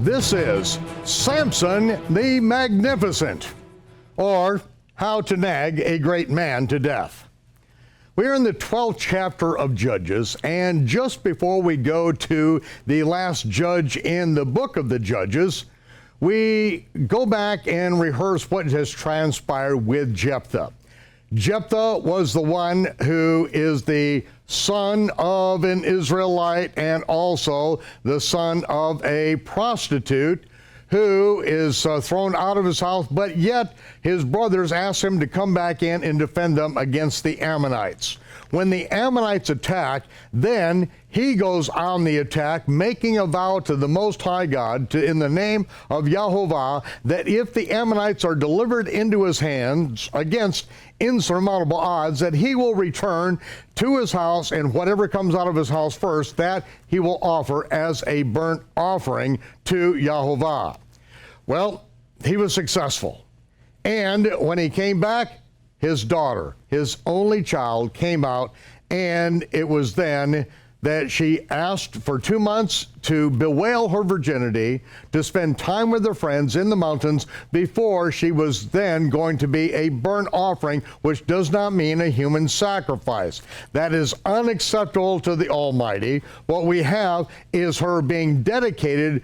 This is Samson the Magnificent, or How to Nag a Great Man to Death. We're in the 12th chapter of Judges, and just before we go to the last judge in the book of the Judges, we go back and rehearse what has transpired with Jephthah. Jephthah was the one who is the son of an Israelite and also the son of a prostitute who is thrown out of his house, but yet his brothers ask him to come back in and defend them against the Ammonites. When the Ammonites attack, then he goes on the attack, making a vow to the Most High God in the name of Yahovah that if the Ammonites are delivered into his hands against insurmountable odds, that he will return to his house, and whatever comes out of his house first, that he will offer as a burnt offering to Yahovah. Well, he was successful. And when he came back, his daughter, his only child, came out, and it was then that she asked for 2 months to bewail her virginity, to spend time with her friends in the mountains before she was then going to be a burnt offering, which does not mean a human sacrifice. That is unacceptable to the Almighty. What we have is her being dedicated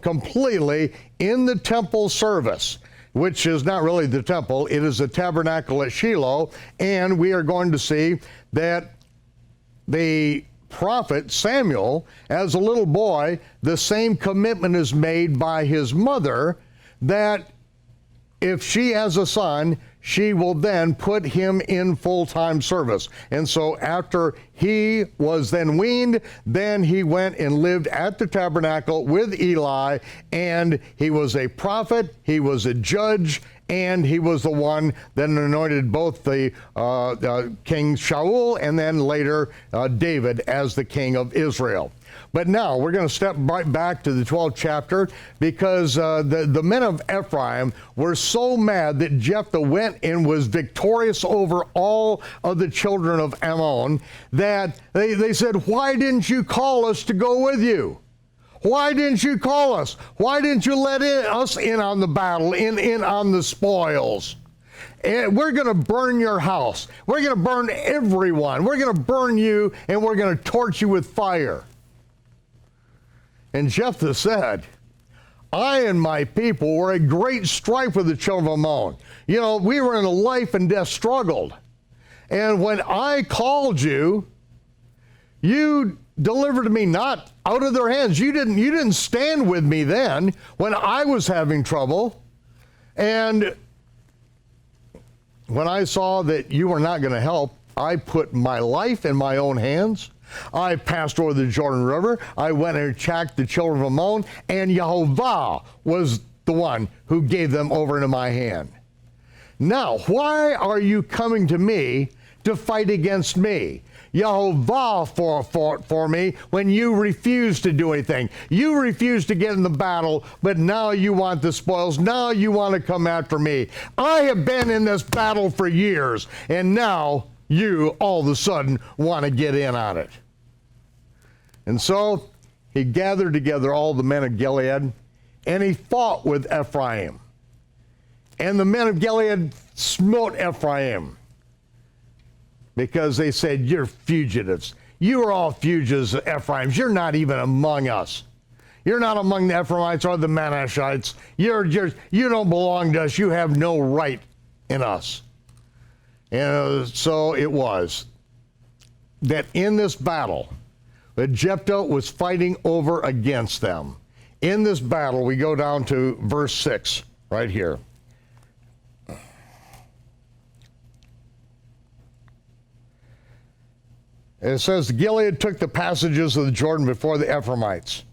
completely in the temple service, which is not really the temple, it is the tabernacle at Shiloh, and we are going to see that the prophet Samuel, as a little boy, the same commitment is made by his mother that if she has a son, she will then put him in full-time service. And so after he was then weaned, then he went and lived at the tabernacle with Eli, and he was a prophet, he was a judge, and he was the one that anointed both the King Shaul and then later David as the king of Israel. But now we're going to step right back to the 12th chapter because the men of Ephraim were so mad that Jephthah went and was victorious over all of the children of Ammon that they said, "Why didn't you call us to go with you? Why didn't you call us? Why didn't you let us in on the battle, in on the spoils? And we're going to burn your house. We're going to burn everyone. We're going to burn you, and we're going to torch you with fire." And Jephthah said, "I and my people were at great strife with the children of Ammon. You know, we were in a life and death struggle. And when I called you, you delivered me not out of their hands. You didn't stand with me then when I was having trouble. And when I saw that you were not going to help, I put my life in my own hands. I passed over the Jordan River. I went and attacked the children of Ammon, and Yahovah was the one who gave them over into my hand. Now, why are you coming to me to fight against me? Yahovah fought for me when you refused to do anything. You refused to get in the battle, but now you want the spoils. Now you want to come after me. I have been in this battle for years, and now you all of a sudden want to get in on it. And so he gathered together all the men of Gilead, and he fought with Ephraim. And the men of Gilead smote Ephraim because they said, "You're fugitives. You are all fugitives, Ephraim. You're not even among us. You're not among the Ephraimites or the Manasshites. You don't belong to us. You have no right in us." And so it was that in this battle, that Jephthah was fighting over against them. In this battle, we go down to verse 6 right here. It says, "Gilead took the passages of the Jordan before the Ephraimites,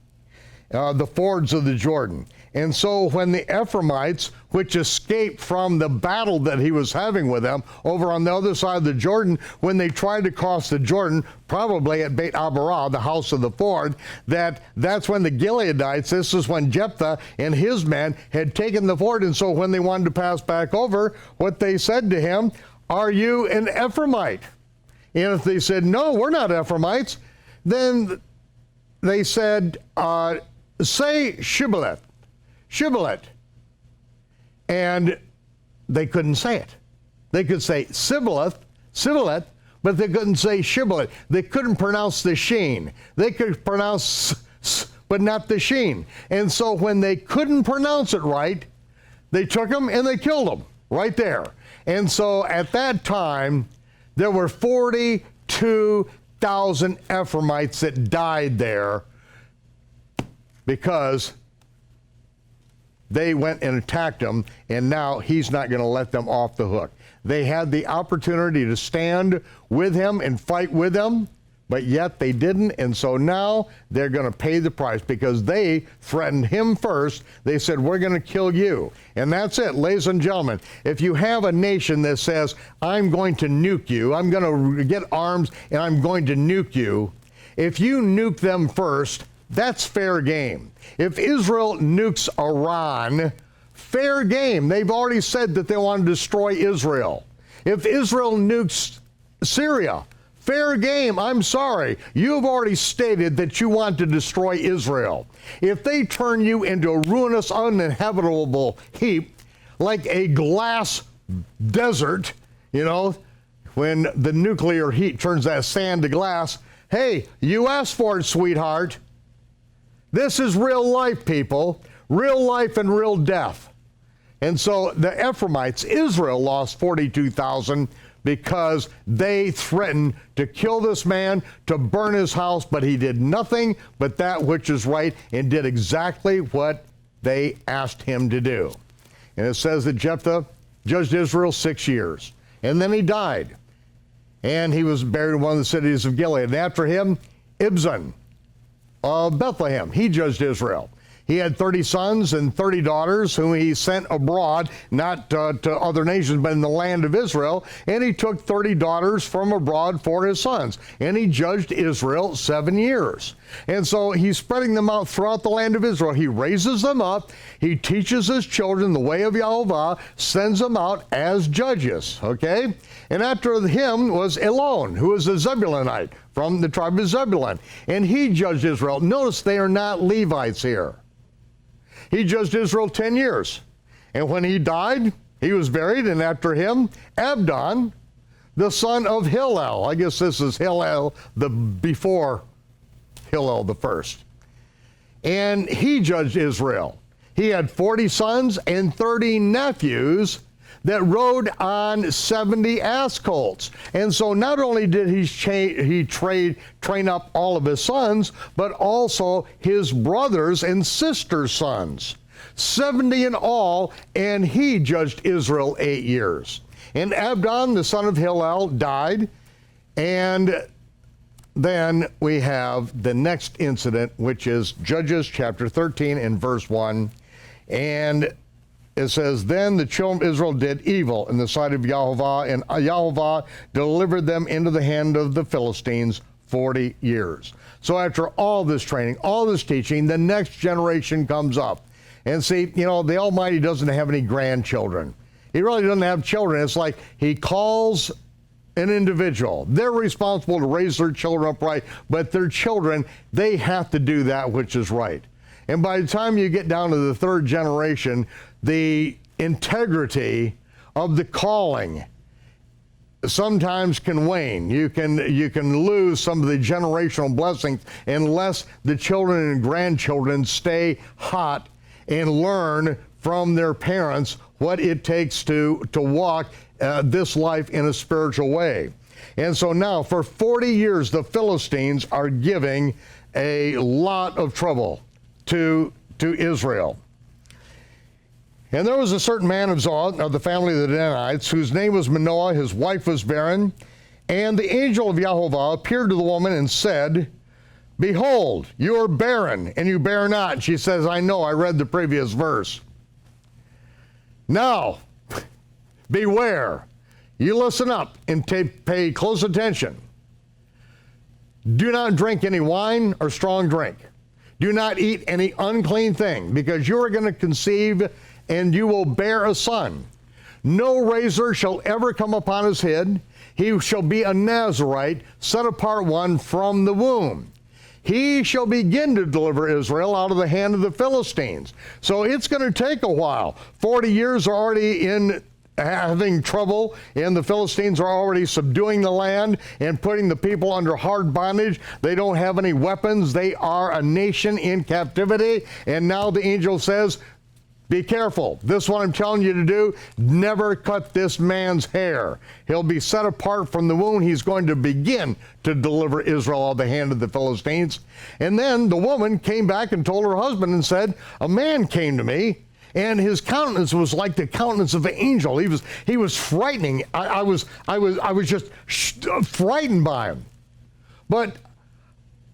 the fords of the Jordan. And so when the Ephraimites, which escaped from the battle that he was having with them over on the other side of the Jordan, when they tried to cross the Jordan, probably at Beit Abarah, the house of the ford, that's when the Gileadites, this is when Jephthah and his men had taken the ford. And so when they wanted to pass back over, what they said to him, 'Are you an Ephraimite?' And if they said, 'No, we're not Ephraimites,' then they said, say Shibboleth, Shibboleth. And they couldn't say it. They could say Sibboleth, Sibboleth, but they couldn't say Shibboleth. They couldn't pronounce the sheen. They could pronounce but not the sheen. And so when they couldn't pronounce it right, they took them and they killed them right there. And so at that time, there were 42,000 Ephraimites that died there because they went and attacked him, and now he's not going to let them off the hook. They had the opportunity to stand with him and fight with him, but yet they didn't, and so now they're going to pay the price because they threatened him first. They said, we're going to kill you. And that's it, ladies and gentlemen. If you have a nation that says, I'm going to nuke you, I'm going to get arms and I'm going to nuke you, if you nuke them first, that's fair game. If Israel nukes Iran, fair game. They've already said that they want to destroy Israel. If Israel nukes Syria, fair game. I'm sorry. You've already stated that you want to destroy Israel. If they turn you into a ruinous, uninhabitable heap, like a glass desert, you know, when the nuclear heat turns that sand to glass, hey, you asked for it, sweetheart. This is real life, people. Real life and real death. And so the Ephraimites, Israel lost 42,000 because they threatened to kill this man, to burn his house, but he did nothing but that which is right and did exactly what they asked him to do. And it says that Jephthah judged Israel 6 years, and then he died. And he was buried in one of the cities of Gilead. And after him, Ibzan of Bethlehem, he judged Israel. He had 30 sons and 30 daughters whom he sent abroad, not to other nations, but in the land of Israel. And he took 30 daughters from abroad for his sons. And he judged Israel 7 years. And so he's spreading them out throughout the land of Israel. He raises them up. He teaches his children the way of Yahovah, sends them out as judges, okay? And after him was Elon, who was a Zebulunite from the tribe of Zebulun. And he judged Israel. Notice they are not Levites here. He judged Israel 10 years. And when he died, he was buried, and after him, Abdon, the son of Hillel. I guess this is Hillel, before Hillel the first. And he judged Israel. He had 40 sons and 30 nephews that rode on 70 ass colts. And so not only did he train up all of his sons, but also his brothers and sisters' sons. 70 in all, and he judged Israel 8 years. And Abdon, the son of Hillel, died. And then we have the next incident, which is Judges chapter 13 and verse 1. And it says, then the children of Israel did evil in the sight of Yahovah, and Yahovah delivered them into the hand of the Philistines 40 years. So after all this training, all this teaching, the next generation comes up. And see, you know, the Almighty doesn't have any grandchildren. He really doesn't have children. It's like he calls an individual. They're responsible to raise their children upright, but their children, they have to do that which is right. And by the time you get down to the third generation, the integrity of the calling sometimes can wane. You can lose some of the generational blessings unless the children and grandchildren stay hot and learn from their parents what it takes to walk this life in a spiritual way. And so now for 40 years, the Philistines are giving a lot of trouble to Israel. And there was a certain man of Zod, of the family of the Danites, whose name was Manoah. His wife was barren. And the angel of Yahovah appeared to the woman and said, behold, you are barren, and you bear not. And she says, I know, I read the previous verse. Now, beware. You listen up and pay close attention. Do not drink any wine or strong drink. Do not eat any unclean thing, because you are going to conceive and you will bear a son. No razor shall ever come upon his head. He shall be a Nazarite, set apart one from the womb. he shall begin to deliver Israel out of the hand of the Philistines. So it's going to take a while. 40 years are already in having trouble, and the Philistines are already subduing the land and putting the people under hard bondage. They don't have any weapons. They are a nation in captivity. And now the angel says, be careful. This is what I'm telling you to do. Never cut this man's hair. He'll be set apart from the womb. He's going to begin to deliver Israel out of the hand of the Philistines. And then the woman came back and told her husband and said, a man came to me, and his countenance was like the countenance of an angel. He was frightening. I was just frightened by him. But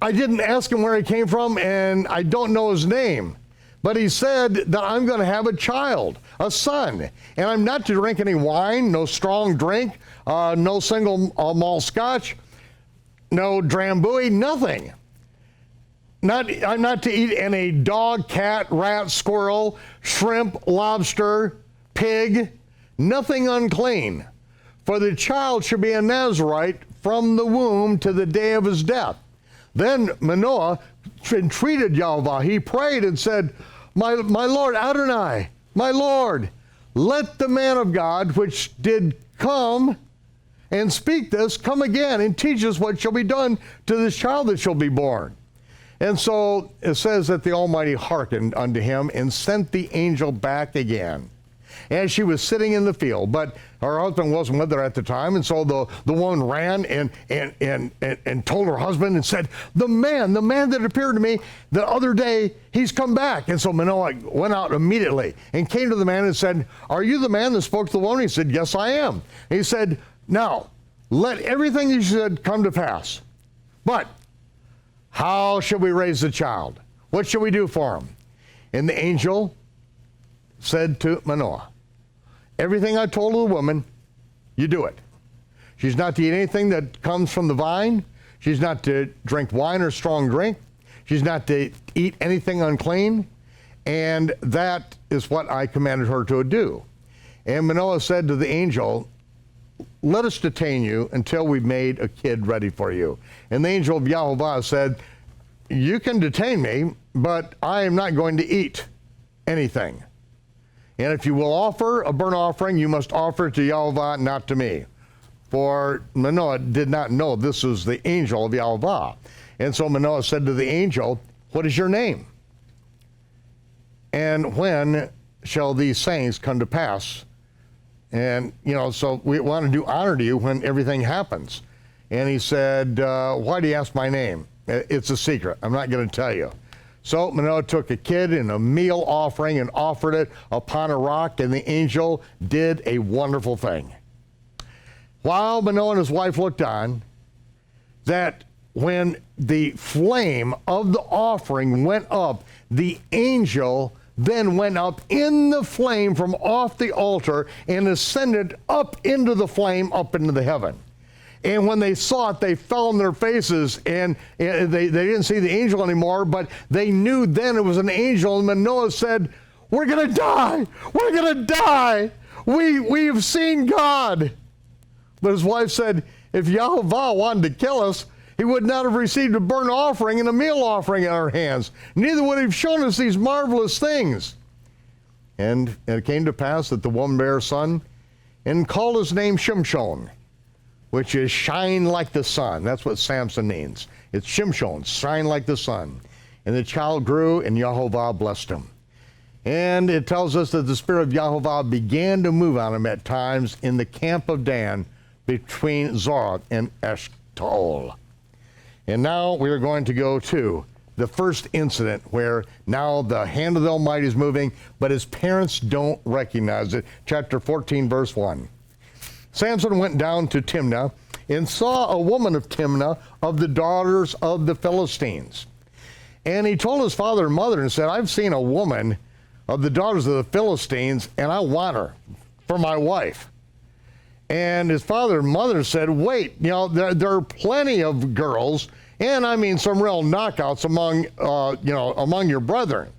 I didn't ask him where he came from, and I don't know his name. But he said that I'm going to have a child, a son, and I'm not to drink any wine, no strong drink, no single malt scotch, no drambuie, nothing. I'm not to eat any dog, cat, rat, squirrel, shrimp, lobster, pig, nothing unclean. For the child should be a Nazarite from the womb to the day of his death. Then Manoah entreated Yahweh. He prayed and said, my Lord Adonai, my Lord, let the man of God which did come and speak this come again and teach us what shall be done to this child that shall be born. And so it says that the Almighty hearkened unto him and sent the angel back again, as she was sitting in the field. But her husband wasn't with her at the time, and so the woman ran and told her husband and said, the man that appeared to me the other day, he's come back. And so Manoah went out immediately and came to the man and said, are you the man that spoke to the woman? He said, yes, I am. And he said, now, let everything you said come to pass. But how shall we raise the child? What shall we do for him? And the angel said to Manoah, everything I told the woman, you do it. She's not to eat anything that comes from the vine. She's not to drink wine or strong drink. She's not to eat anything unclean. And that is what I commanded her to do. And Manoah said to the angel, let us detain you until we've made a kid ready for you. And the angel of Yahweh said, you can detain me, but I am not going to eat anything. And if you will offer a burnt offering, you must offer it to Yahweh, not to me. For Manoah did not know this was the angel of Yahweh. And so Manoah said to the angel, what is your name? And when shall these sayings come to pass? And, so we want to do honor to you when everything happens. And he said, why do you ask my name? It's a secret. I'm not going to tell you. So Manoah took a kid and a meal offering and offered it upon a rock, and the angel did a wonderful thing. While Manoah and his wife looked on, that when the flame of the offering went up, the angel then went up in the flame from off the altar and ascended up into the flame, up into the heaven. And when they saw it, they fell on their faces, and they didn't see the angel anymore, but they knew then it was an angel. And Manoah said, we're going to die. We're going to die. We've seen God. But his wife said, if Yahweh wanted to kill us, he would not have received a burnt offering and a meal offering in our hands. Neither would he have shown us these marvelous things. And it came to pass that the woman bare a son and called his name Shimshon, which is shine like the sun. That's what Samson means. It's Shimshon, shine like the sun. And the child grew, and Yahweh blessed him. And it tells us that the Spirit of Yahweh began to move on him at times in the camp of Dan between Zorah and Eshtaol. And now we are going to go to the first incident where now the hand of the Almighty is moving, but his parents don't recognize it. Chapter 14, verse 1. Samson went down to Timnah and saw a woman of Timnah of the daughters of the Philistines. And he told his father and mother and said, I've seen a woman of the daughters of the Philistines, and I want her for my wife. And his father and mother said, wait, there are plenty of girls, and I mean some real knockouts among your brethren.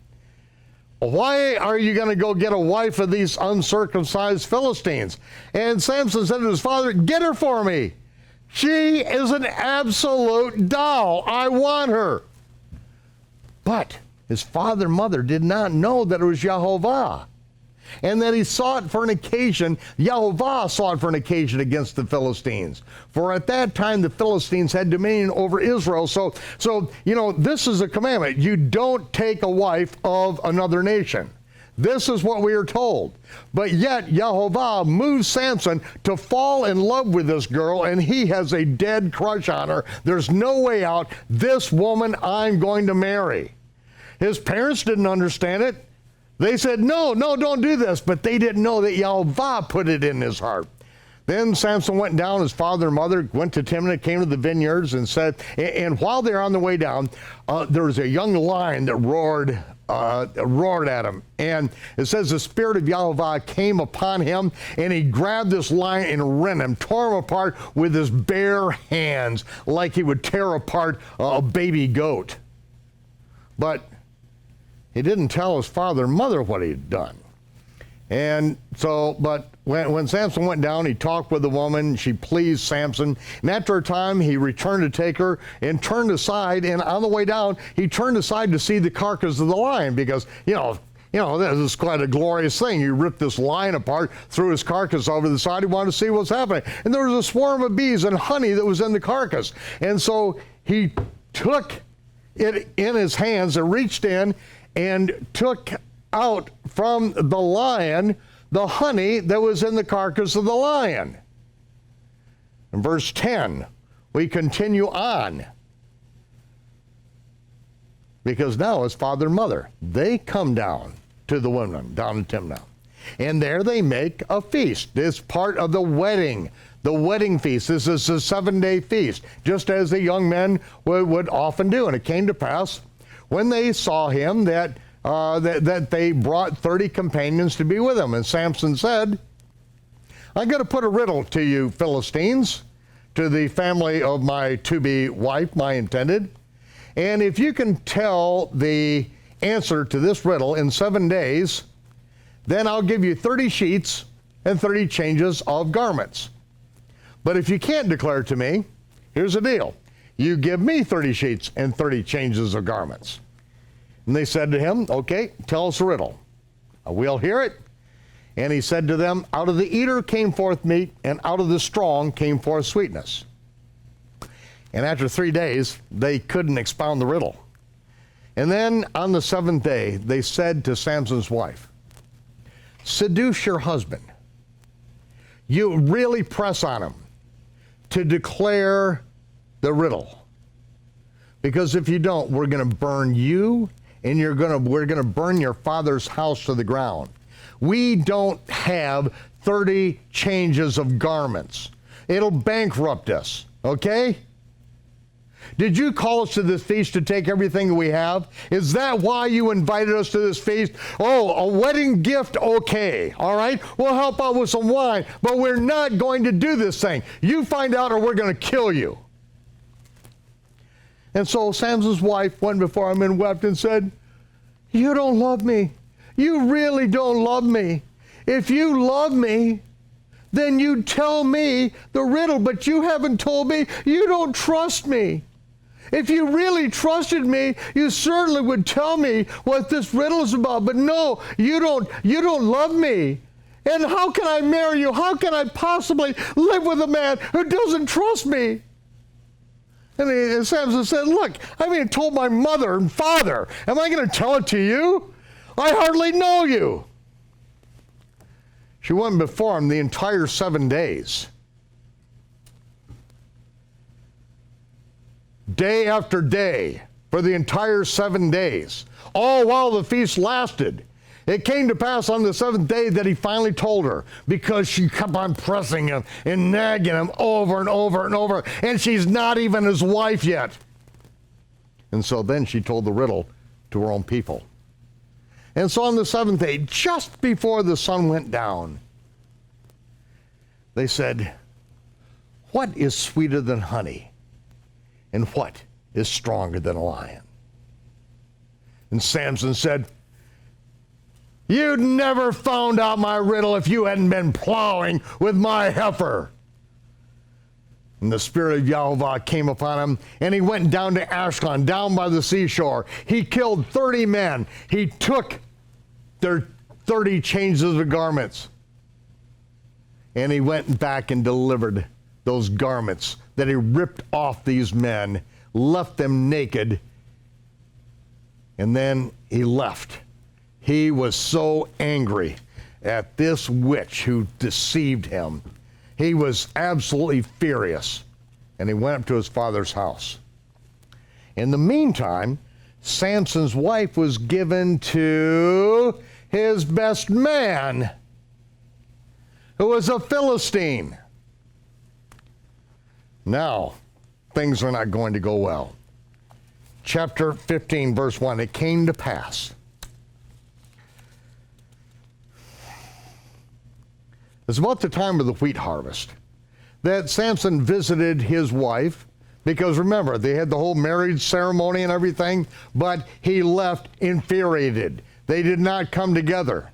Why are you going to go get a wife of these uncircumcised Philistines? And Samson said to his father, get her for me. She is an absolute doll. I want her. But his father and mother did not know that it was Jehovah, and that he sought for an occasion, Jehovah sought for an occasion against the Philistines. For at that time the Philistines had dominion over Israel. So this is a commandment. You don't take a wife of another nation. This is what we are told. But yet Jehovah moves Samson to fall in love with this girl, and he has a dead crush on her. There's no way out. This woman I'm going to marry. His parents didn't understand it. They said, no, don't do this. But they didn't know that Jehovah put it in his heart. Then Samson went down, his father and mother went to Timnah, came to the vineyards, and said, and while they're on the way down, there was a young lion that roared at him. And it says the spirit of Jehovah came upon him, and he grabbed this lion and rent him, tore him apart with his bare hands, like he would tear apart a baby goat. But he didn't tell his father and mother what he had done. And so, but when Samson went down, he talked with the woman. She pleased Samson. And after a time, he returned to take her and turned aside. And on the way down, he turned aside to see the carcass of the lion because, this is quite a glorious thing. You rip this lion apart, threw his carcass over the side. He wanted to see what's happening. And there was a swarm of bees and honey that was in the carcass. And so he took it in his hands and reached in and took out from the lion the honey that was in the carcass of the lion. In verse 10, we continue on. Because now his father and mother, they come down to the women, down in Timnah. And there they make a feast. This part of the wedding feast. This is a 7-day feast, just as the young men would often do. And it came to pass, when they saw him, that they brought 30 companions to be with him. And Samson said, I'm going to put a riddle to you, Philistines, to the family of my to-be wife, my intended. And if you can tell the answer to this riddle in 7 days, then I'll give you 30 sheets and 30 changes of garments. But if you can't declare it to me, here's the deal. You give me 30 sheets and 30 changes of garments. And they said to him, okay, tell us a riddle. We'll hear it. And he said to them, out of the eater came forth meat, and out of the strong came forth sweetness. And after 3 days, they couldn't expound the riddle. And then on the 7th day, they said to Samson's wife, seduce your husband. You really press on him to declare the riddle. Because if you don't, we're going to burn you, and we're going to burn your father's house to the ground. We don't have 30 changes of garments. It'll bankrupt us, okay? Did you call us to this feast to take everything we have? Is that why you invited us to this feast? Oh, a wedding gift, okay, all right? We'll help out with some wine, but we're not going to do this thing. You find out or we're going to kill you. And so Samson's wife went before him and wept and said, you don't love me. You really don't love me. If you love me, then you tell me the riddle, but you haven't told me. You don't trust me. If you really trusted me, you certainly would tell me what this riddle is about. But no, you don't love me. And how can I marry you? How can I possibly live with a man who doesn't trust me? And Samson said, look, I told my mother and father. Am I going to tell it to you? I hardly know you. She went before him the entire 7 days. Day after day, for the entire 7 days, all while the feast lasted. It came to pass on the 7th day that he finally told her, because she kept on pressing him and nagging him over and over and over, and she's not even his wife yet. And so then she told the riddle to her own people. And so on the 7th day, just before the sun went down, they said, what is sweeter than honey? And what is stronger than a lion? And Samson said, you'd never found out my riddle if you hadn't been plowing with my heifer. And the Spirit of Yahweh came upon him, and he went down to Ashkelon, down by the seashore. He killed 30 men. He took their 30 changes of garments, and he went back and delivered those garments that he ripped off these men, left them naked, and then he left. He was so angry at this witch who deceived him. He was absolutely furious, and he went up to his father's house. In the meantime, Samson's wife was given to his best man, who was a Philistine. Now, things are not going to go well. Chapter 15, verse 1, it came to pass. It's about the time of the wheat harvest that Samson visited his wife, because remember, they had the whole marriage ceremony and everything, but he left infuriated. They did not come together.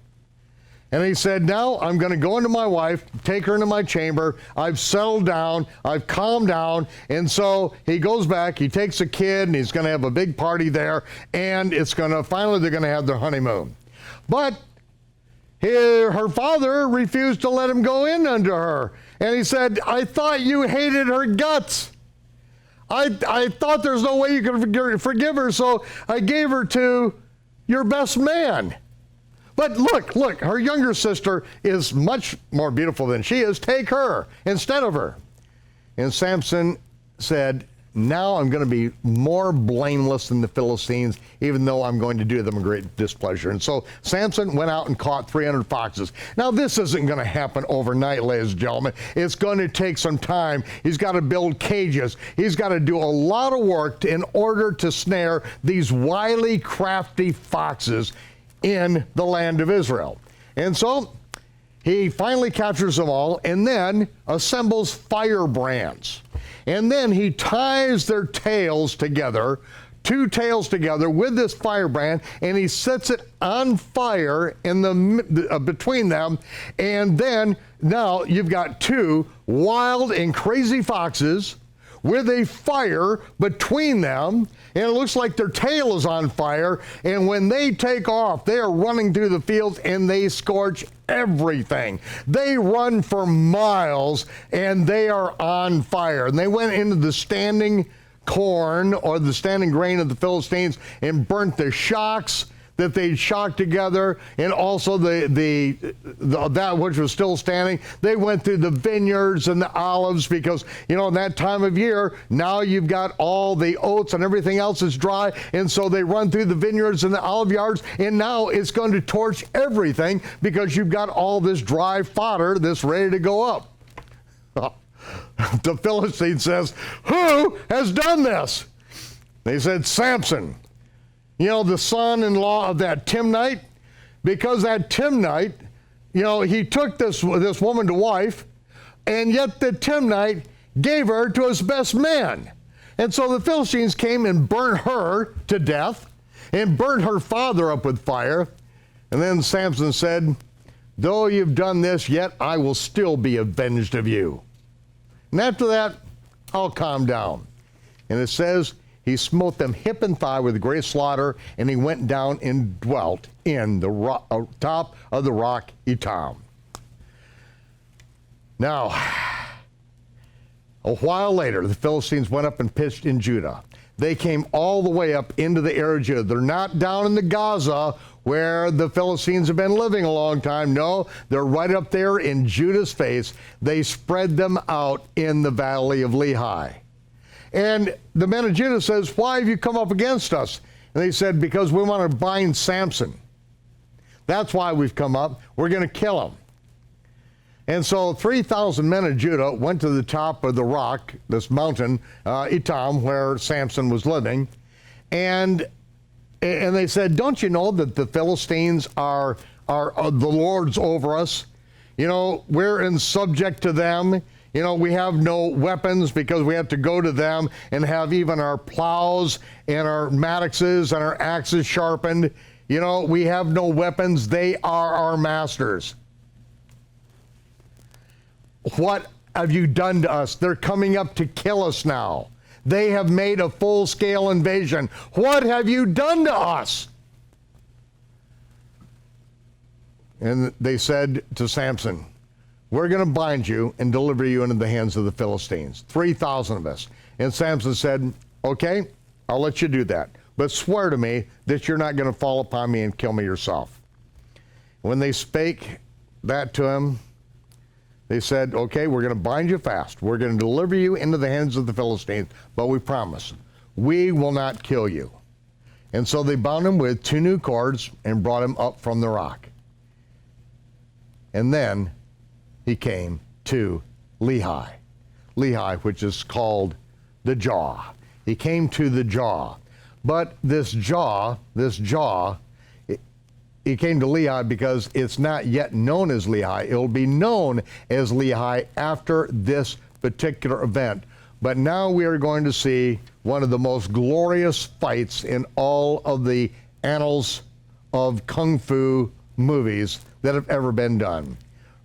And he said, now I'm going to go into my wife, take her into my chamber. I've settled down. I've calmed down. And so he goes back, he takes a kid, and he's going to have a big party there. And finally they're going to have their honeymoon. But her father refused to let him go in unto her. And he said, I thought you hated her guts. I thought there's no way you could forgive her, so I gave her to your best man. But look, her younger sister is much more beautiful than she is. Take her instead of her. And Samson said, now I'm going to be more blameless than the Philistines, even though I'm going to do them a great displeasure. And so Samson went out and caught 300 foxes. Now, this isn't going to happen overnight, ladies and gentlemen. It's going to take some time. He's got to build cages. He's got to do a lot of work in order to snare these wily, crafty foxes in the land of Israel. And so he finally captures them all and then assembles firebrands. And then he ties their tails together, two tails together with this firebrand, and he sets it on fire in between them. And then now you've got two wild and crazy foxes with a fire between them, and it looks like their tail is on fire, and when they take off, they are running through the fields and they scorch everything. They run for miles and they are on fire. And they went into the standing corn or the standing grain of the Philistines and burnt the shocks that they shocked together, and also that which was still standing. They went through the vineyards and the olives, because in that time of year, now you've got all the oats and everything else is dry, and so they run through the vineyards and the olive yards, and now it's going to torch everything because you've got all this dry fodder that's ready to go up. The Philistine says, who has done this? They said, Samson. The son-in-law of that Timnite, because that Timnite, he took this woman to wife, and yet the Timnite gave her to his best man. And so the Philistines came and burnt her to death and burnt her father up with fire. And then Samson said, though you've done this, yet I will still be avenged of you. And after that, I'll calm down. And it says, he smote them hip and thigh with great slaughter, and he went down and dwelt in the top of the rock Etam. Now, a while later, the Philistines went up and pitched in Judah. They came all the way up into the area of Judah. They're not down in the Gaza where the Philistines have been living a long time. No, they're right up there in Judah's face. They spread them out in the valley of Lehi. And the men of Judah says, why have you come up against us? And they said, because we want to bind Samson. That's why we've come up. We're going to kill him. And so 3,000 men of Judah went to the top of the rock, this mountain, Etam, where Samson was living. And they said, don't you know that the Philistines are the lords over us? We're in subject to them. We have no weapons because we have to go to them and have even our plows and our mattocks and our axes sharpened. We have no weapons. They are our masters. What have you done to us? They're coming up to kill us now. They have made a full-scale invasion. What have you done to us? And they said to Samson, we're going to bind you and deliver you into the hands of the Philistines, 3,000 of us. And Samson said, okay, I'll let you do that. But swear to me that you're not going to fall upon me and kill me yourself. When they spake that to him, they said, okay, we're going to bind you fast. We're going to deliver you into the hands of the Philistines, but we promise, we will not kill you. And so they bound him with 2 new cords and brought him up from the rock. And then he came to Lehi. Lehi, which is called the jaw. He came to the jaw. But this jaw, he came to Lehi because it's not yet known as Lehi. It'll be known as Lehi after this particular event. But now we are going to see one of the most glorious fights in all of the annals of Kung Fu movies that have ever been done.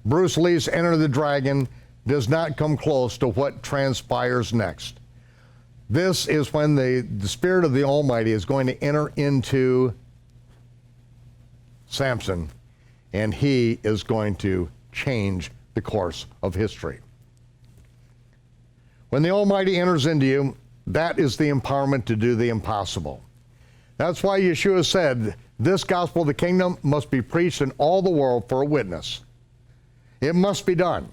Bruce Lee's Enter the Dragon does not come close to what transpires next. This is when the Spirit of the Almighty is going to enter into Samson, and he is going to change the course of history. When the Almighty enters into you, that is the empowerment to do the impossible. That's why Yeshua said, this gospel of the kingdom must be preached in all the world for a witness. It must be done.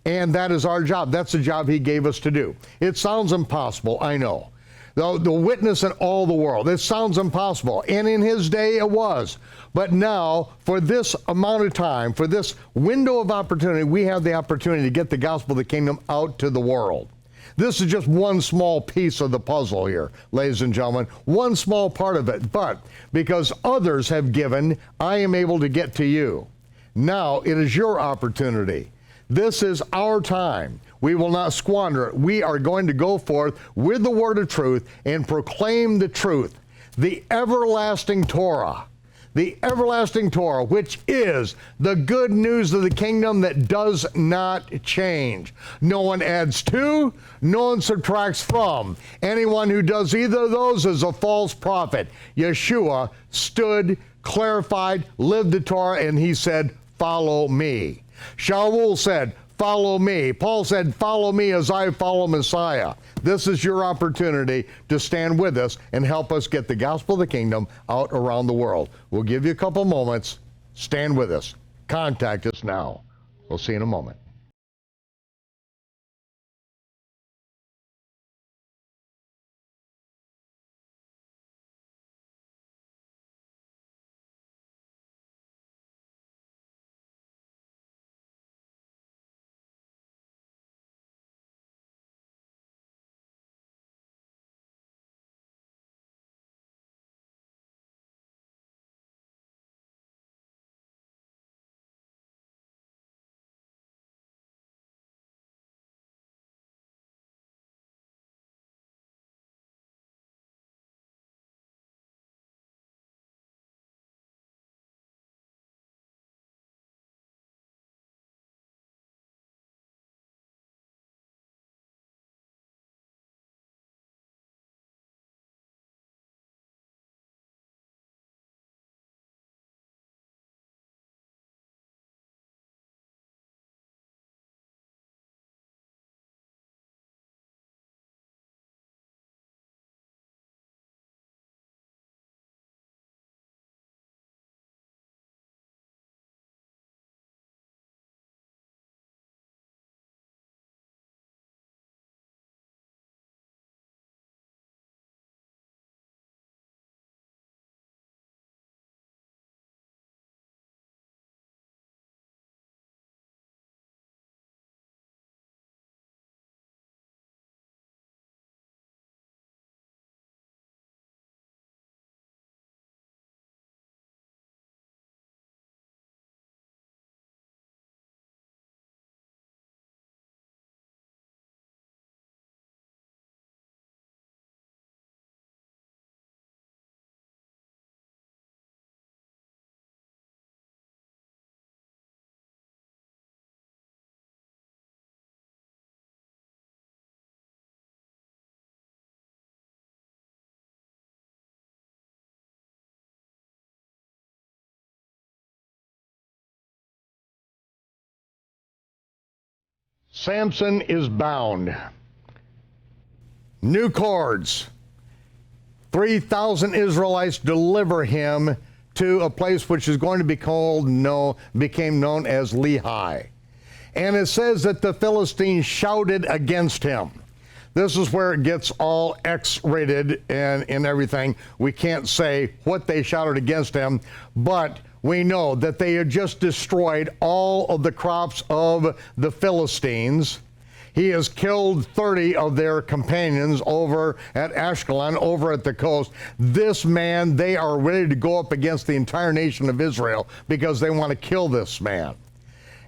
And that is our job. That's the job he gave us to do. It sounds impossible, I know. The witness in all the world. It sounds impossible. And in his day it was. But now, for this amount of time, for this window of opportunity, we have the opportunity to get the gospel of the kingdom out to the world. This is just one small piece of the puzzle here, ladies and gentlemen. One small part of it. But because others have given, I am able to get to you. Now it is your opportunity. This is our time. We will not squander it. We are going to go forth with the word of truth and proclaim the truth, the everlasting Torah, which is the good news of the kingdom that does not change. No one adds to, no one subtracts from. Anyone who does either of those is a false prophet. Yeshua stood, clarified, lived the Torah, and he said, follow me. Shaul said, follow me. Paul said, follow me as I follow Messiah. This is your opportunity to stand with us and help us get the gospel of the kingdom out around the world. We'll give you a couple moments. Stand with us. Contact us now. We'll see you in a moment. Samson is bound. New cords. 3,000 Israelites deliver him to a place which is going to be became known as Lehi. And it says that the Philistines shouted against him. This is where it gets all X-rated and everything. We can't say what they shouted against him, but we know that they had just destroyed all of the crops of the Philistines. He has killed 30 of their companions over at Ashkelon, over at the coast. This man, they are ready to go up against the entire nation of Israel because they want to kill this man.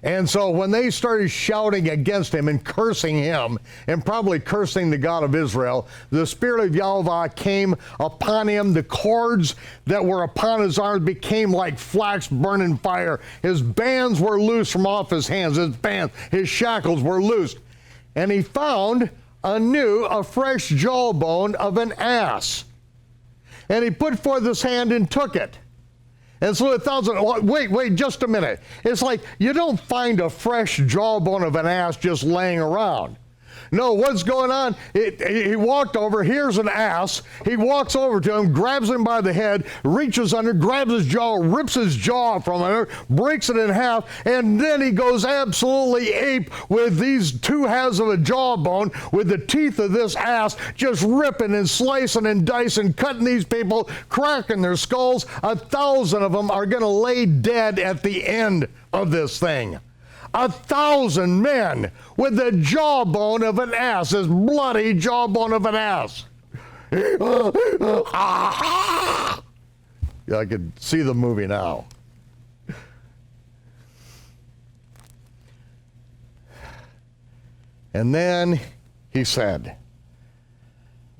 And so when they started shouting against him and cursing him, and probably cursing the God of Israel, the Spirit of Yahweh came upon him. The cords that were upon his arms became like flax burning fire. His bands were loose from off his hands. His shackles were loosed. And he found a fresh jawbone of an ass. And he put forth his hand and took it. And so 1,000, wait just a minute. It's like you don't find a fresh jawbone of an ass just laying around. No, what's going on? He walked over, here's an ass. He walks over to him, grabs him by the head, reaches under, grabs his jaw, rips his jaw from under, breaks it in half, and then he goes absolutely ape with these two halves of a jawbone, with the teeth of this ass, just ripping and slicing and dicing, cutting these people, cracking their skulls. 1,000 of them are going to lay dead at the end of this thing. 1,000 men with the jawbone of an ass, this bloody jawbone of an ass. Yeah, I could see the movie now. And then he said,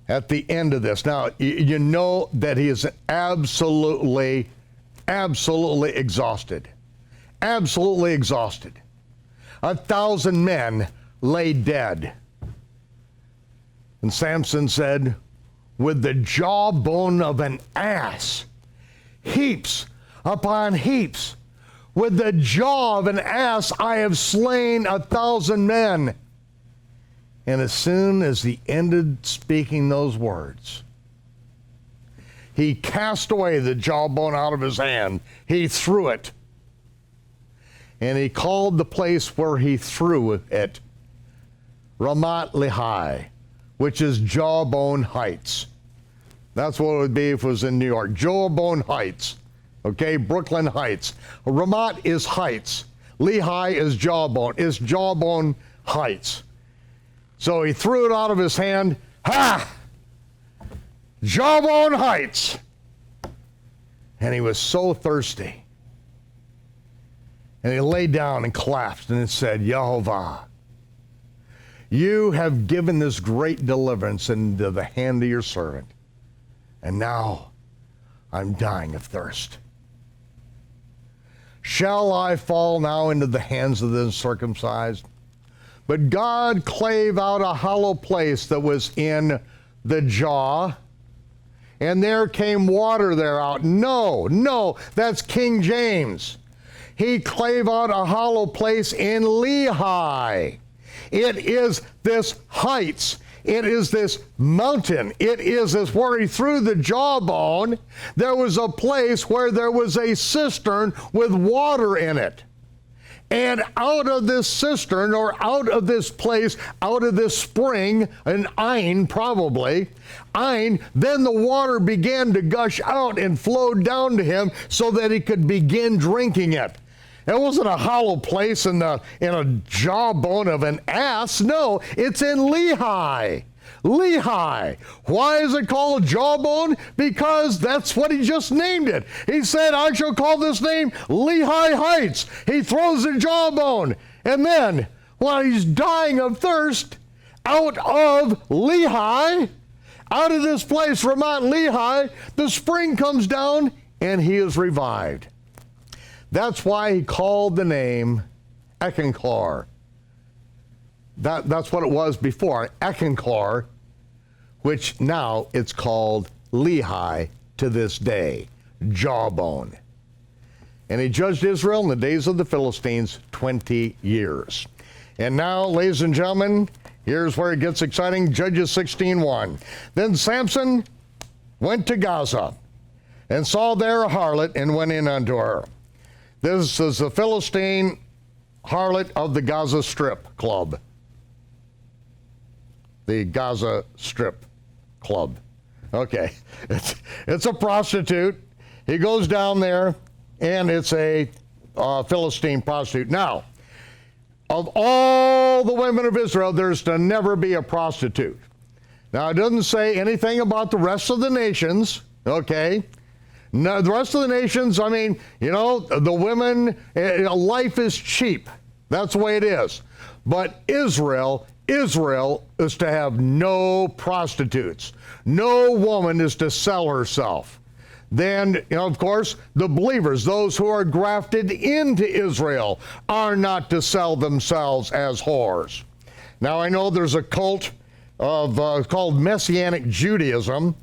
at the end of this, now you know that he is absolutely exhausted. Absolutely exhausted. 1,000 men lay dead. And Samson said, with the jawbone of an ass, heaps upon heaps. With the jaw of an ass, I have slain 1,000 men. And as soon as he ended speaking those words, he cast away the jawbone out of his hand. He threw it. And he called the place where he threw it Ramat Lehi, which is Jawbone Heights. That's what it would be if it was in New York. Jawbone Heights, okay, Brooklyn Heights. Ramat is heights. Lehi is jawbone. It's Jawbone Heights. So he threw it out of his hand. Ha! Jawbone Heights. And he was so thirsty. And he lay down and collapsed, and it said, Yehovah, you have given this great deliverance into the hand of your servant, and now I'm dying of thirst. Shall I fall now into the hands of the uncircumcised? But God clave out a hollow place that was in the jaw, and there came water thereout. No, that's King James. He clave out a hollow place in Lehi. It is this heights. It is this mountain. It is this where he threw the jawbone. There was a place where there was a cistern with water in it. And out of this cistern, or out of this place, out of this spring, an Ain probably, then the water began to gush out and flowed down to him so that he could begin drinking it. It wasn't a hollow place in a jawbone of an ass. No, it's in Lehi. Lehi. Why is it called jawbone? Because that's what he just named it. He said, I shall call this name Lehi Heights. He throws the jawbone. And then, while he's dying of thirst, out of Lehi, out of this place, Ramat Lehi, the spring comes down and he is revived. That's why he called the name Eckankar. That's what it was before, Eckankar, which now it's called Lehi to this day, jawbone. And he judged Israel in the days of the Philistines 20 years. And now, ladies and gentlemen, here's where it gets exciting. Judges 16:1. Then Samson went to Gaza and saw there a harlot and went in unto her. This is the Philistine harlot of the Gaza Strip Club. The Gaza Strip Club. Okay, it's a prostitute. He goes down there, and it's a Philistine prostitute. Now, of all the women of Israel, there's to never be a prostitute. Now, it doesn't say anything about the rest of the nations, okay? No, the rest of the nations, I mean, you know, the women, life is cheap. That's the way it is. But Israel is to have no prostitutes. No woman is to sell herself. Then, you know, of course, the believers, those who are grafted into Israel, are not to sell themselves as whores. Now, I know there's a cult of called Messianic Judaism,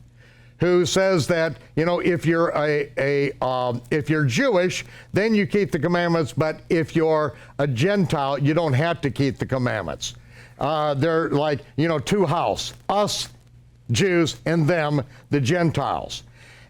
who says that, you know, if you're if you're Jewish, then you keep the commandments, but if you're a Gentile, you don't have to keep the commandments. They're like, you know, two houses, us Jews and them, the Gentiles.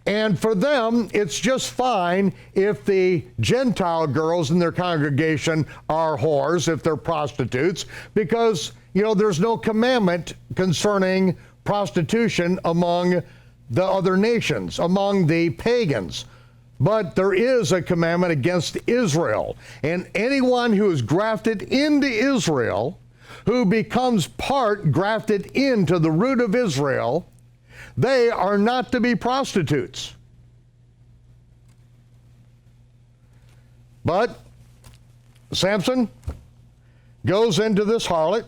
And for them, it's just fine if the Gentile girls in their congregation are whores, if they're prostitutes, because, you know, there's no commandment concerning prostitution among the other nations, among the pagans. But there is a commandment against Israel. And anyone who is grafted into Israel, who becomes grafted into the root of Israel, they are not to be prostitutes. But Samson goes into this harlot,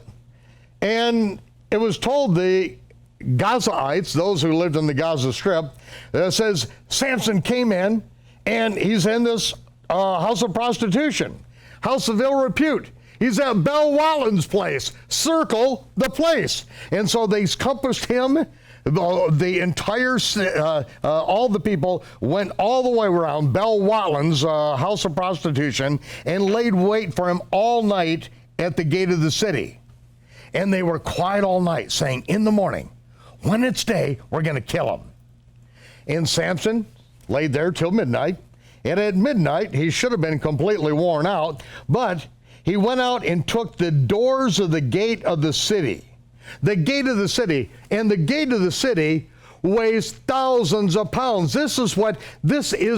and it was told the Gazaites, those who lived in the Gaza Strip, that says Samson came in, and he's in this house of prostitution, house of ill repute. He's at Bel Wallen's place. Circle the place. And so they compassed him. The entire, all the people went all the way around Bel Wallen's house of prostitution and laid wait for him all night at the gate of the city. And they were quiet all night, saying, in the morning, when it's day, we're going to kill him. And Samson laid there till midnight. And at midnight, he should have been completely worn out, but he went out and took the doors of the gate of the city. The gate of the city. And the gate of the city weighs thousands of pounds. This is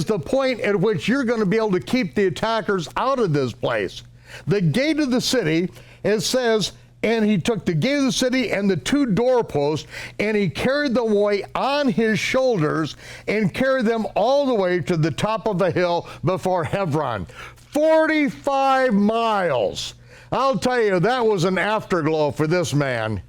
the point at which you're going to be able to keep the attackers out of this place. The gate of the city, it says, and he took the gate of the city and the two doorposts, and he carried them away on his shoulders and carried them all the way to the top of a hill before Hebron. 45 miles. I'll tell you, that was an afterglow for this man.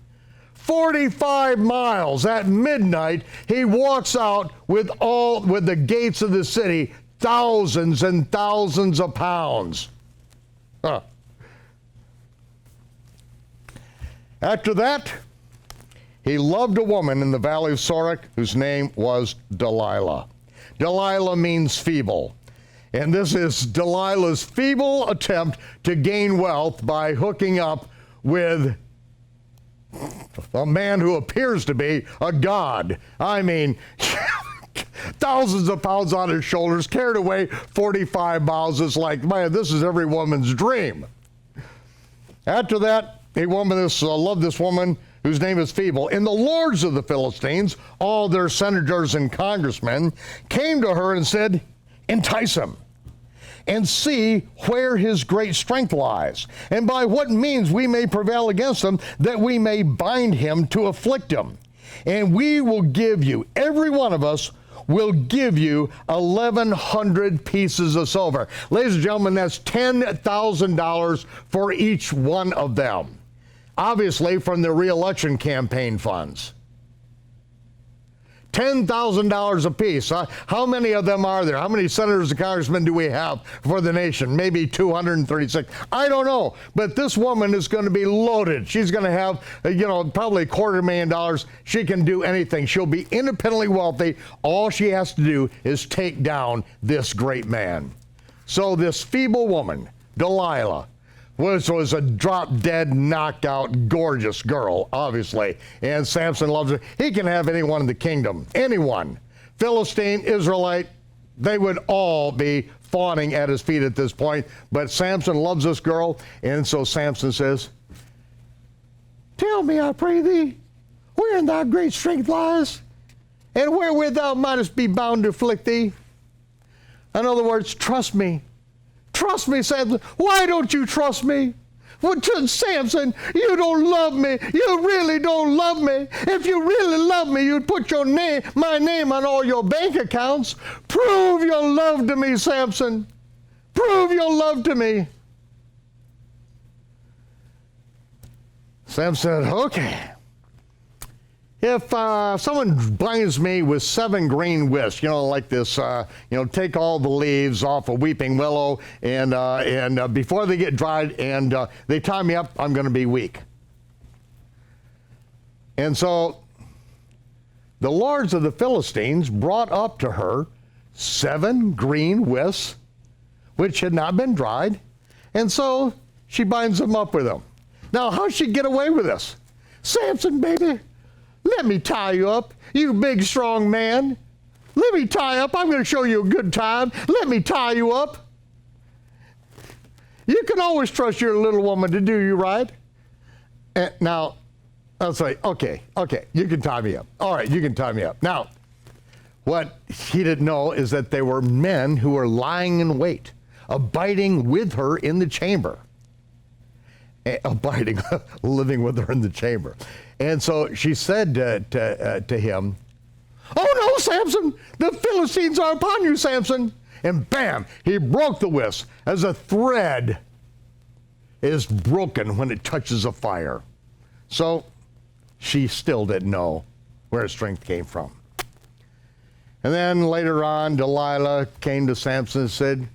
45 miles at midnight, he walks out with the gates of the city, thousands and thousands of pounds. Huh. After that, he loved a woman in the valley of Sorek whose name was Delilah. Delilah means feeble. And this is Delilah's feeble attempt to gain wealth by hooking up with a man who appears to be a god. I mean, thousands of pounds on his shoulders, carried away 45 miles. It's like, man, this is every woman's dream. After that, a woman loved this woman whose name is Feeble. And the lords of the Philistines, all their senators and congressmen, came to her and said, entice him and see where his great strength lies, and by what means we may prevail against him, that we may bind him to afflict him. And we will give you, every one of us will give you 1,100 pieces of silver. Ladies and gentlemen, that's $10,000 for each one of them. Obviously from the re-election campaign funds. $10,000 a piece. How many of them are there? How many senators and congressmen do we have for the nation? Maybe 236. I don't know. But this woman is going to be loaded. She's going to have, probably $250,000. She can do anything. She'll be independently wealthy. All she has to do is take down this great man. So this feeble woman, Delilah, which was a drop-dead, knockout, gorgeous girl, obviously. And Samson loves her. He can have anyone in the kingdom, anyone. Philistine, Israelite, they would all be fawning at his feet at this point. But Samson loves this girl, and so Samson says, "Tell me, I pray thee, wherein thy great strength lies, and wherewith thou mightest be bound to afflict thee." In other words, trust me. Trust me, Samson. Why don't you trust me? Well, Samson, you don't love me. You really don't love me. If you really love me, you'd put my name on all your bank accounts. Prove your love to me, Samson. Prove your love to me. Samson said, okay. If someone blinds me with 7 green wisps, like this, take all the leaves off a weeping willow, and before they get dried and they tie me up, I'm going to be weak. And so the lords of the Philistines brought up to her 7 green wisps, which had not been dried, and so she binds them up with them. Now, how'd she get away with this? Samson, baby, let me tie you up, you big, strong man. Let me tie up. I'm going to show you a good time. Let me tie you up. You can always trust your little woman to do you right. And now, I'll say, okay, you can tie me up. All right, you can tie me up. Now, what he didn't know is that there were men who were lying in wait, abiding with her in the chamber. Abiding, living with her in the chamber. And so she said to him, "Oh no, Samson, the Philistines are upon you, Samson." And bam, he broke the wisp as a thread is broken when it touches a fire. So she still didn't know where his strength came from. And then later on, Delilah came to Samson and said,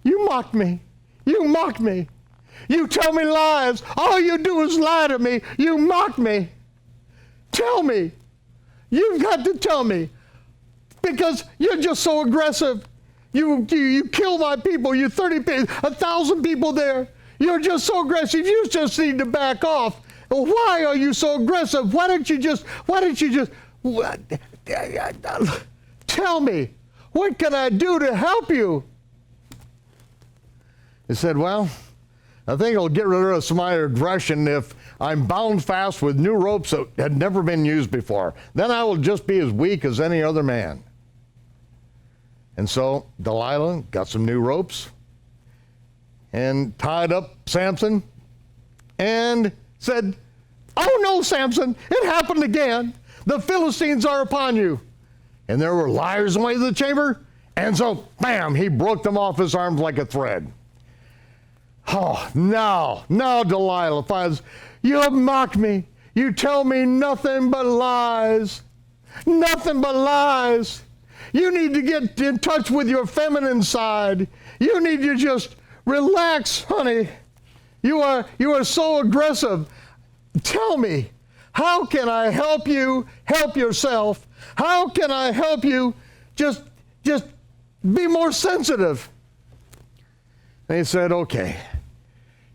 "You mocked me. You mocked me. You tell me lies. All you do is lie to me. You mock me. Tell me. You've got to tell me. Because you're just so aggressive. You kill my people. You 1,000 people there. You're just so aggressive. You just need to back off. Why are you so aggressive? Why don't you just tell me. What can I do to help you?" He said, "Well, I think I'll get rid of some of my aggression if I'm bound fast with new ropes that had never been used before. Then I will just be as weak as any other man." And so Delilah got some new ropes and tied up Samson and said, "Oh no, Samson, it happened again. The Philistines are upon you." And there were liars in the way to the chamber. And so, bam, he broke them off his arms like a thread. Oh, now Delilah finds, "You have mocked me. You tell me nothing but lies. Nothing but lies. You need to get in touch with your feminine side. You need to just relax, honey. You are so aggressive. Tell me, how can I help you help yourself? How can I help you just be more sensitive?" And he said, "Okay,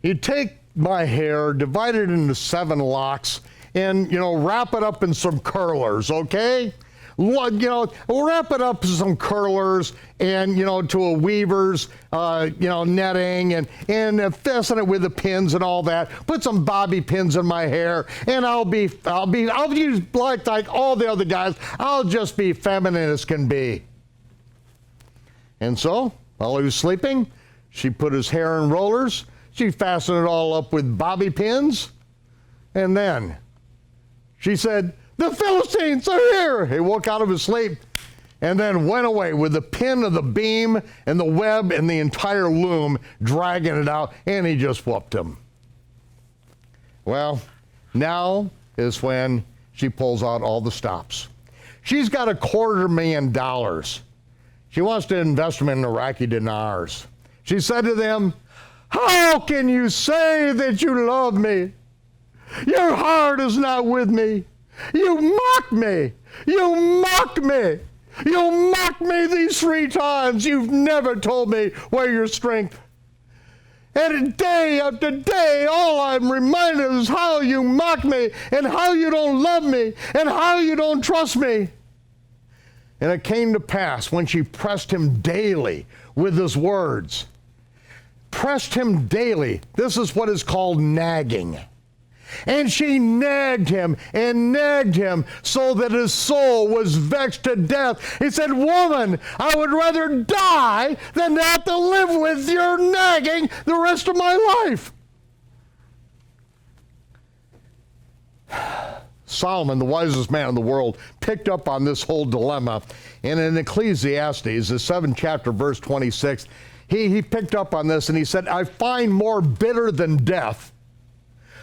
you take my hair, divide it into 7 locks, and, wrap it up in some curlers, okay? Wrap it up in some curlers and, to a weaver's, netting and fasten it with the pins and all that. Put some bobby pins in my hair, and I'll use like all the other guys. I'll just be feminine as can be." And so, while he was sleeping, she put his hair in rollers. She fastened it all up with bobby pins. And then she said, "The Philistines are here." He woke out of his sleep and then went away with the pin of the beam and the web and the entire loom, dragging it out, and he just whooped him. Well, now is when she pulls out all the stops. She's got $250,000. She wants to invest them in Iraqi dinars. She said to them, "How can you say that you love me? Your heart is not with me. You mock me. You mock me. You mocked me these 3 times. You've never told me where your strength. And day after day, all I'm reminded is how you mock me and how you don't love me and how you don't trust me. And it came to pass when she pressed him daily with his words. Pressed him daily. This is what is called nagging. And she nagged him so that his soul was vexed to death. He said, woman, I would rather die than have to live with your nagging the rest of my life. Solomon, the wisest man in the world, picked up on this whole dilemma. And in Ecclesiastes, the 7th chapter, verse 26, he picked up on this and he said, I find more bitter than death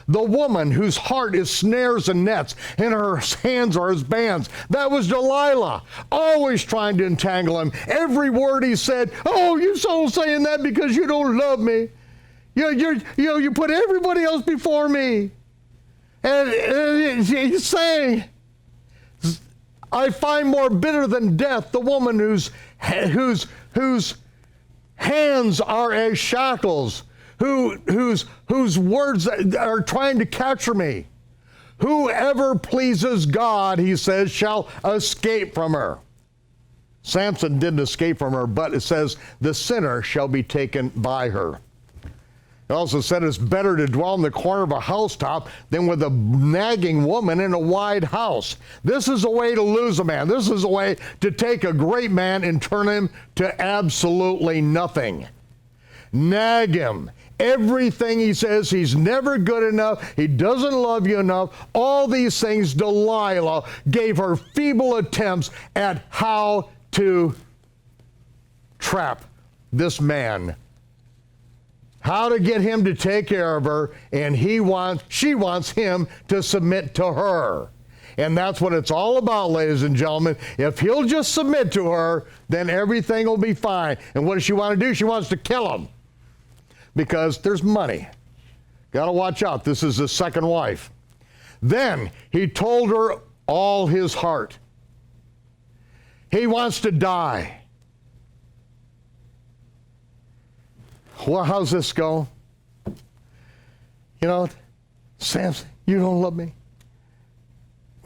the woman whose heart is snares and nets, and her hands are as bands. That was Delilah, always trying to entangle him. Every word he said, oh, you're so saying that because you don't love me. You put everybody else before me. And he's saying, I find more bitter than death the woman whose hands are as shackles, whose words are trying to capture me. Whoever pleases God, he says, shall escape from her. Samson didn't escape from her, but it says the sinner shall be taken by her. It also said it's better to dwell in the corner of a housetop than with a nagging woman in a wide house. This is a way to lose a man. This is a way to take a great man and turn him to absolutely nothing. Nag him. Everything he says, he's never good enough, he doesn't love you enough. All these things, Delilah gave her feeble attempts at how to trap this man, how to get him to take care of her, and she wants him to submit to her. And that's what it's all about, ladies and gentlemen. If he'll just submit to her, then everything will be fine. And what does she want to do? She wants to kill him. Because there's money. Got to watch out. This is his second wife. Then he told her all his heart. He wants to die. Well, how's this go? You know, Samson, you don't love me.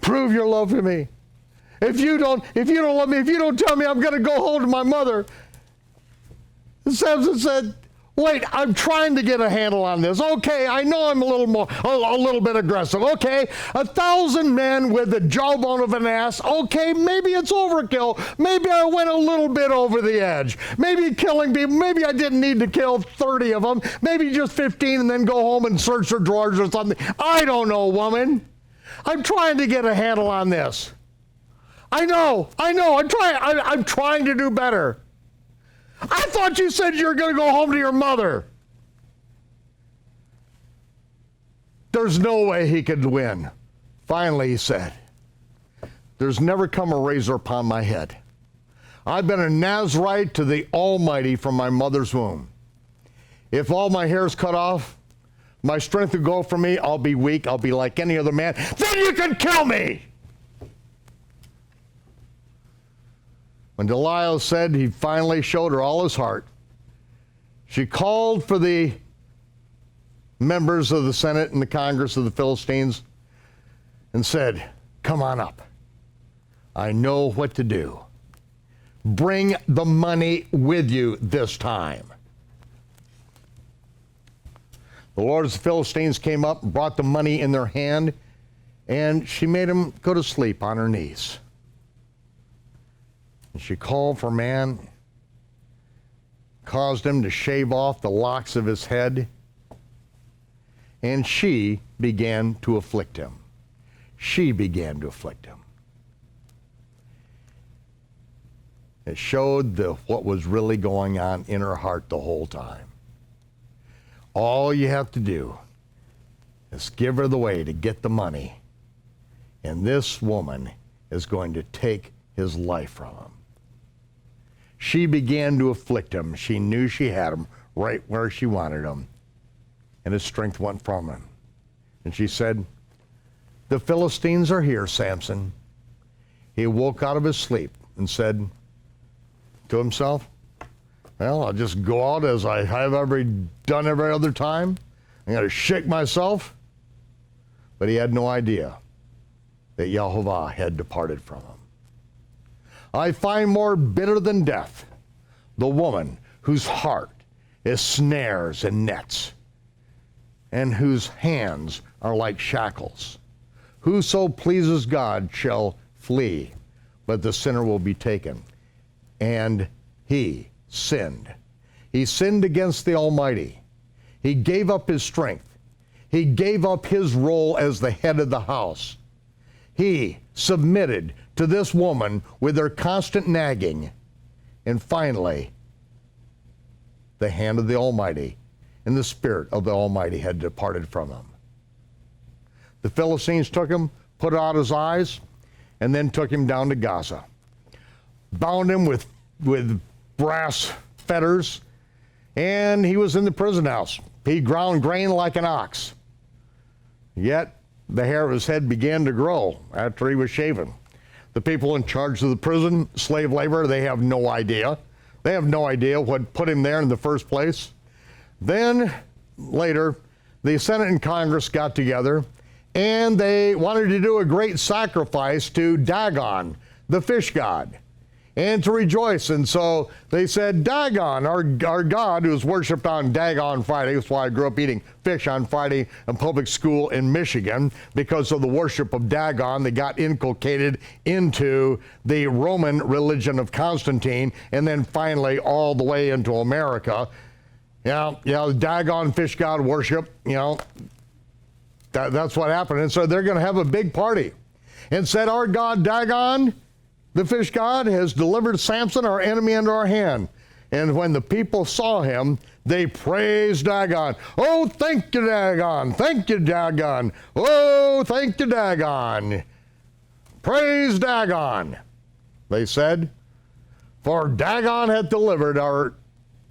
Prove your love for me. If you don't love me, if you don't tell me I'm going to go home to my mother. And Samson said, wait, I'm trying to get a handle on this. Okay, I know I'm a little bit aggressive. Okay, 1,000 men with the jawbone of an ass. Okay, maybe it's overkill. Maybe I went a little bit over the edge. Maybe killing people. Maybe I didn't need to kill 30 of them. Maybe just 15 and then go home and search their drawers or something. I don't know, woman. I'm trying to get a handle on this. I know. I'm trying to do better. I thought you said you were going to go home to your mother. There's no way he could win. Finally, he said, there's never come a razor upon my head. I've been a Nazirite to the Almighty from my mother's womb. If all my hair is cut off, my strength will go from me. I'll be weak. I'll be like any other man. Then you can kill me. When Delilah said he finally showed her all his heart, she called for the members of the Senate and the Congress of the Philistines and said, come on up. I know what to do. Bring the money with you this time. The lords of the Philistines came up and brought the money in their hand, and she made them go to sleep on her knees. She called for a man, caused him to shave off the locks of his head, and she began to afflict him. She began to afflict him. It showed what was really going on in her heart the whole time. All you have to do is give her the way to get the money, and this woman is going to take his life from him. She began to afflict him. She knew she had him right where she wanted him, and his strength went from him. And she said, the Philistines are here, Samson. He woke out of his sleep and said to himself, Well, I'll just go out as I have done every other time. I'm going to shake myself. But he had no idea that Yehovah had departed from him. I find more bitter than death the woman whose heart is snares and nets, and whose hands are like shackles. Whoso pleases God shall flee, but the sinner will be taken. And he sinned. He sinned against the Almighty. He gave up his strength. He gave up his role as the head of the house. He submitted to this woman with her constant nagging. And finally, the hand of the Almighty and the Spirit of the Almighty had departed from him. The Philistines took him, put out his eyes, and then took him down to Gaza. Bound him with brass fetters, and he was in the prison house. He ground grain like an ox. Yet the hair of his head began to grow after he was shaven. The people in charge of the prison, slave labor, they have no idea. They have no idea what put him there in the first place. Then, later, the Senate and Congress got together, and they wanted to do a great sacrifice to Dagon, the fish god, and to rejoice. And so they said, Dagon, our God, who is worshipped on Dagon Friday. That's why I grew up eating fish on Friday in public school in Michigan, because of the worship of Dagon that got inculcated into the Roman religion of Constantine, and then finally all the way into America. The Dagon fish god worship, that's what happened. And so they're going to have a big party. And said, our God Dagon, the fish god, has delivered Samson, our enemy, into our hand. And when the people saw him, they praised Dagon. Oh, thank you, Dagon. Thank you, Dagon. Oh, thank you, Dagon. Praise Dagon, they said. For Dagon hath delivered our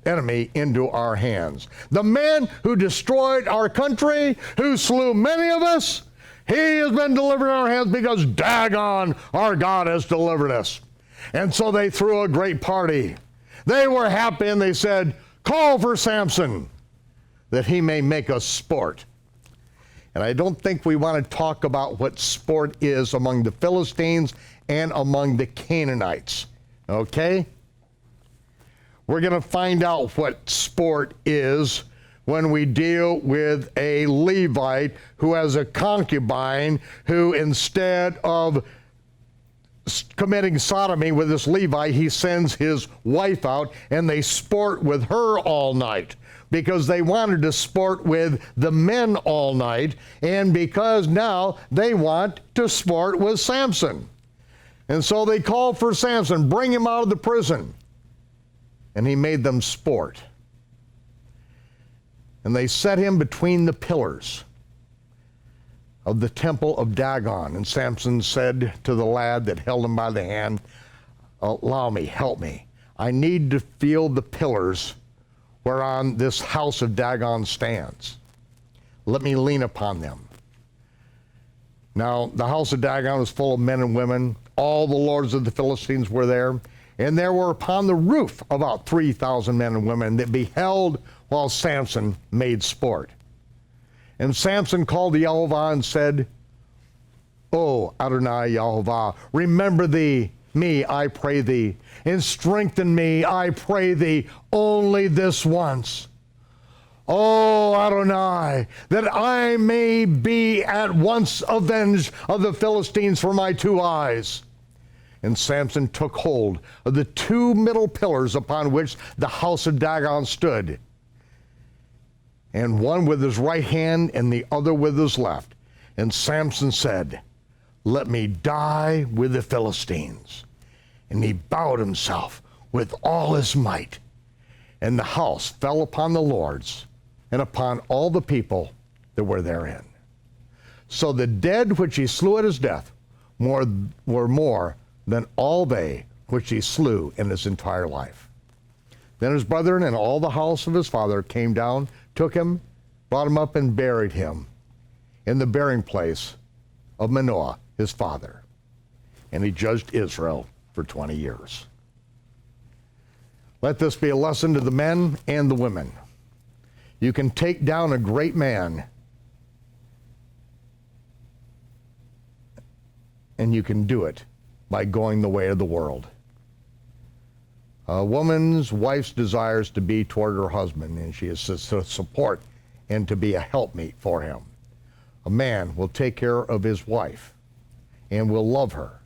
enemy into our hands. The man who destroyed our country, who slew many of us, he has been delivered in our hands because Dagon, our God, has delivered us. And so they threw a great party. They were happy, and they said, call for Samson, that he may make us sport. And I don't think we want to talk about what sport is among the Philistines and among the Canaanites, okay? We're going to find out what sport is when we deal with a Levite who has a concubine who, instead of committing sodomy with this Levite, he sends his wife out and they sport with her all night because they wanted to sport with the men all night, and because now they want to sport with Samson. And so they called for Samson, bring him out of the prison. And he made them sport. And they set him between the pillars of the temple of Dagon. And Samson said to the lad that held him by the hand, allow me, help me. I need to feel the pillars whereon this house of Dagon stands. Let me lean upon them. Now, the house of Dagon was full of men and women. All the lords of the Philistines were there. And there were upon the roof about 3,000 men and women that beheld while Samson made sport. And Samson called to Yehovah and said, O Adonai Yehovah, remember me, I pray thee, and strengthen me, I pray thee, only this once. O Adonai, that I may be at once avenged of the Philistines for my 2 eyes. And Samson took hold of the 2 middle pillars upon which the house of Dagon stood, and one with his right hand and the other with his left. And Samson said, let me die with the Philistines. And he bowed himself with all his might. And the house fell upon the lords and upon all the people that were therein. So the dead which he slew at his death were more than all they which he slew in his entire life. Then his brethren and all the house of his father came down, took him, brought him up, and buried him in the burying place of Manoah, his father. And he judged Israel for 20 years. Let this be a lesson to the men and the women. You can take down a great man, and you can do it by going the way of the world. A woman's wife's desires to be toward her husband, and she is to support and to be a helpmeet for him. A man will take care of his wife and will love her.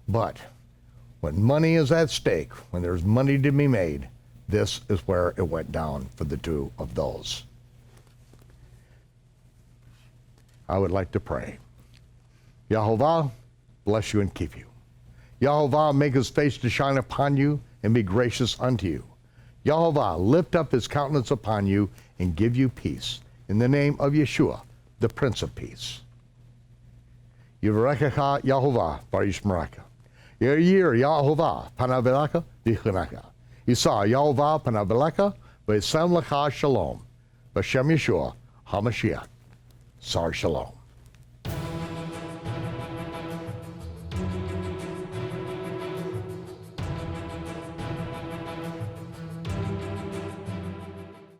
But when money is at stake, when there's money to be made, this is where it went down for the two of those. I would like to pray. Yahovah, bless you and keep you. Yahovah, make his face to shine upon you and be gracious unto you. Yahovah, lift up his countenance upon you and give you peace. In the name of Yeshua, the Prince of Peace. Yivarechecha Yahovah bar yishmereka. Yir Yahovah panav v'chuneka. Yisa Yahovah panav v'yasem lecha shalom. B'shem Yeshua HaMashiach. Sar Shalom.